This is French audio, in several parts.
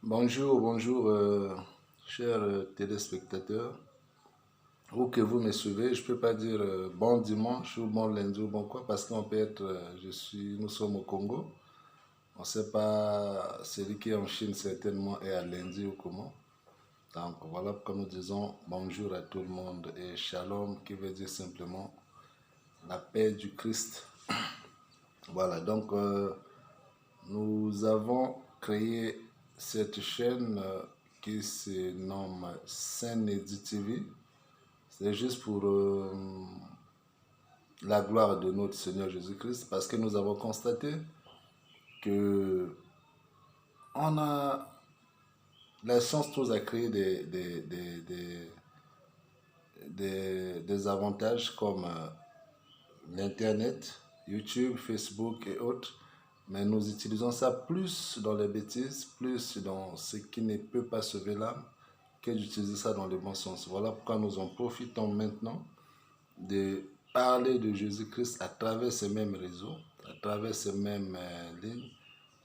Bonjour, bonjour, chers téléspectateurs. Où que vous me suivez, je ne peux pas dire bon dimanche ou bon lundi ou bon quoi, parce qu'on peut être, nous sommes au Congo. On ne sait pas, celui qui est en Chine certainement est à lundi ou comment. Donc voilà pourquoi nous disons bonjour à tout le monde et shalom qui veut dire simplement la paix du Christ. Voilà, donc nous avons créé cette chaîne qui se nomme Saint-Nedi TV. C'est juste pour la gloire de notre Seigneur Jésus-Christ parce que nous avons constaté que on a la science nous a créé des avantages comme l'Internet, YouTube, Facebook et autres. Mais nous utilisons ça plus dans les bêtises, plus dans ce qui ne peut pas sauver l'âme, que d'utiliser ça dans le bon sens. Voilà pourquoi nous en profitons maintenant de parler de Jésus-Christ à travers ces mêmes réseaux, à travers ces mêmes lignes,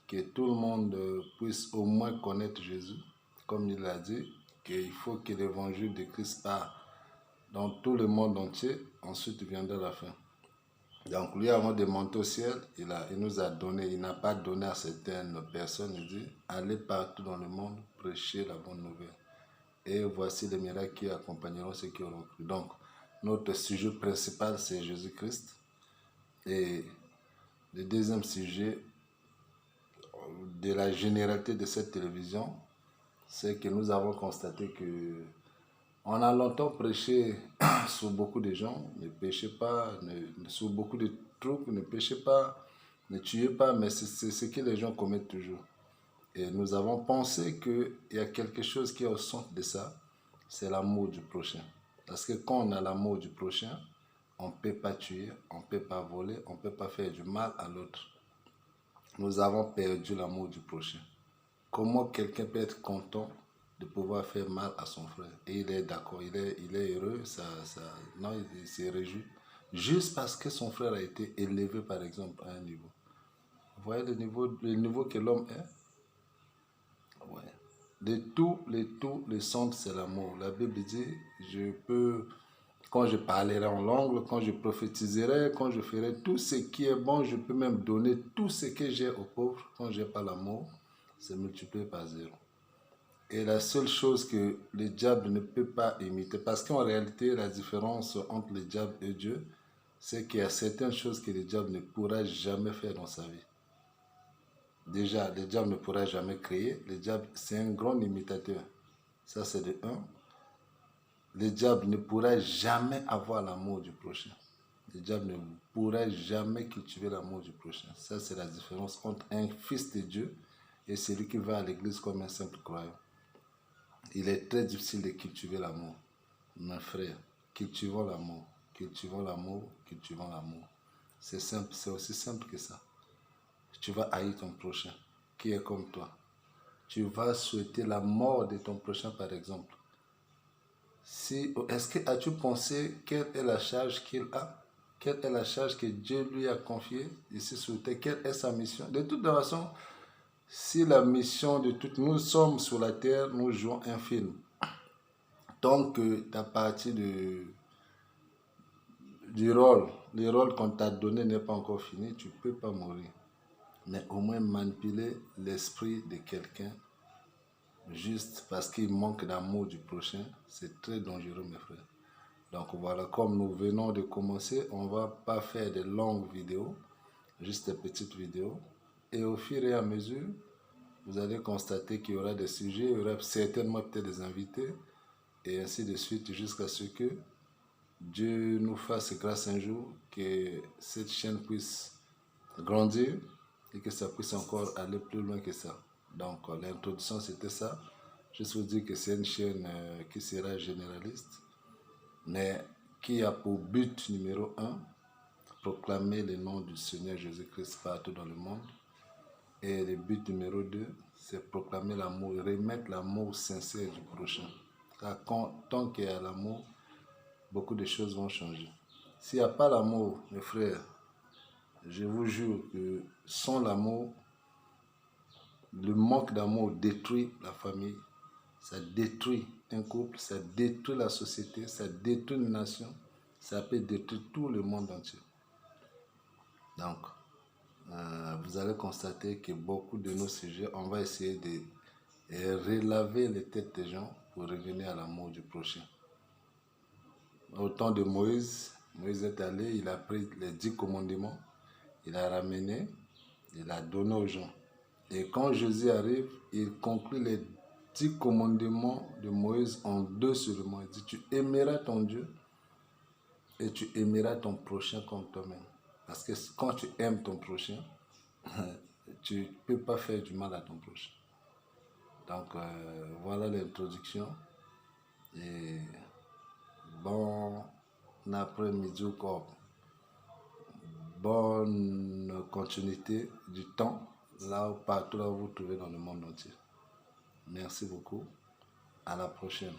que tout le monde puisse au moins connaître Jésus, comme il l'a dit, qu'il faut que l'évangile de Christ parte dans tout le monde entier, ensuite viendra la fin. Donc lui, avant de monter au ciel, il nous a donné, il n'a pas donné à certaines personnes, il dit, allez partout dans le monde, prêcher la bonne nouvelle. Et voici les miracles qui accompagneront ceux qui auront cru. Donc, notre sujet principal, c'est Jésus-Christ. Et le deuxième sujet de la généralité de cette télévision, c'est que nous avons constaté que on a longtemps prêché sur beaucoup de gens, ne péchez pas, sur beaucoup de trucs, ne péchez pas, ne tuez pas, mais c'est ce que les gens commettent toujours. Et nous avons pensé qu'il y a quelque chose qui est au centre de ça, c'est l'amour du prochain. Parce que quand on a l'amour du prochain, on ne peut pas tuer, on ne peut pas voler, on ne peut pas faire du mal à l'autre. Nous avons perdu l'amour du prochain. Comment quelqu'un peut être content de pouvoir faire mal à son frère? Et il est d'accord, il est heureux, non, il se réjouit. Juste parce que son frère a été élevé, par exemple, à un niveau. Vous voyez le niveau que l'homme est? Ouais. Les centres, c'est l'amour. La Bible dit, quand je parlerai en langue, quand je prophétiserai, quand je ferai tout ce qui est bon, je peux même donner tout ce que j'ai aux pauvres. Quand je n'ai pas l'amour, c'est multiplié par zéro. Et la seule chose que le diable ne peut pas imiter, parce qu'en réalité, la différence entre le diable et Dieu, c'est qu'il y a certaines choses que le diable ne pourra jamais faire dans sa vie. Déjà, le diable ne pourra jamais créer. Le diable, c'est un grand imitateur. Ça, c'est de un. Le diable ne pourra jamais avoir l'amour du prochain. Le diable ne pourra jamais cultiver l'amour du prochain. Ça, c'est la différence entre un fils de Dieu et celui qui va à l'église comme un simple croyant. Il est très difficile de cultiver l'amour. Mes frères, cultivons l'amour, cultivons l'amour, cultivons l'amour. C'est simple, c'est aussi simple que ça. Tu vas haïr ton prochain, qui est comme toi. Tu vas souhaiter la mort de ton prochain, par exemple. Est-ce que as-tu pensé quelle est la charge qu'il a? Quelle est la charge que Dieu lui a confiée ici sur terre? Quelle est sa mission? De toute façon, si la mission de toute, nous sommes sur la terre, nous jouons un film. Tant que ta partie du rôle, le rôle qu'on t'a donné n'est pas encore fini, tu ne peux pas mourir. Mais au moins manipuler l'esprit de quelqu'un juste parce qu'il manque d'amour du prochain, c'est très dangereux, mes frères. Donc voilà, comme nous venons de commencer, on ne va pas faire de longues vidéos, juste des petites vidéos. Et au fur et à mesure, vous allez constater qu'il y aura des sujets, il y aura certainement peut-être des invités, et ainsi de suite, jusqu'à ce que Dieu nous fasse grâce un jour, que cette chaîne puisse grandir et que ça puisse encore aller plus loin que ça. Donc l'introduction c'était ça. Juste vous dire que c'est une chaîne qui sera généraliste, mais qui a pour but numéro un, proclamer le nom du Seigneur Jésus-Christ partout dans le monde. Et le but numéro deux, c'est proclamer l'amour, remettre l'amour sincère du prochain. Car tant qu'il y a l'amour, beaucoup de choses vont changer. S'il n'y a pas l'amour, mes frères, je vous jure que sans l'amour, Le manque d'amour détruit la famille, ça détruit un couple, ça détruit la société, ça détruit une nation, ça peut détruire tout le monde entier. Donc, vous allez constater que beaucoup de nos sujets, on va essayer de relaver les têtes des gens pour revenir à l'amour du prochain. Au temps de Moïse, Moïse est allé, il a pris les 10 commandements, il a ramené, il a donné aux gens. Et quand Jésus arrive, il conclut les 10 commandements de Moïse en 2 seulement. Il dit, tu aimeras ton Dieu et tu aimeras ton prochain comme toi-même. Parce que quand tu aimes ton prochain, tu ne peux pas faire du mal à ton prochain. Donc, voilà l'introduction. Et bon après-midi au corps. Bonne continuité du temps, là où partout là où vous vous trouvez dans le monde entier. Merci beaucoup. À la prochaine.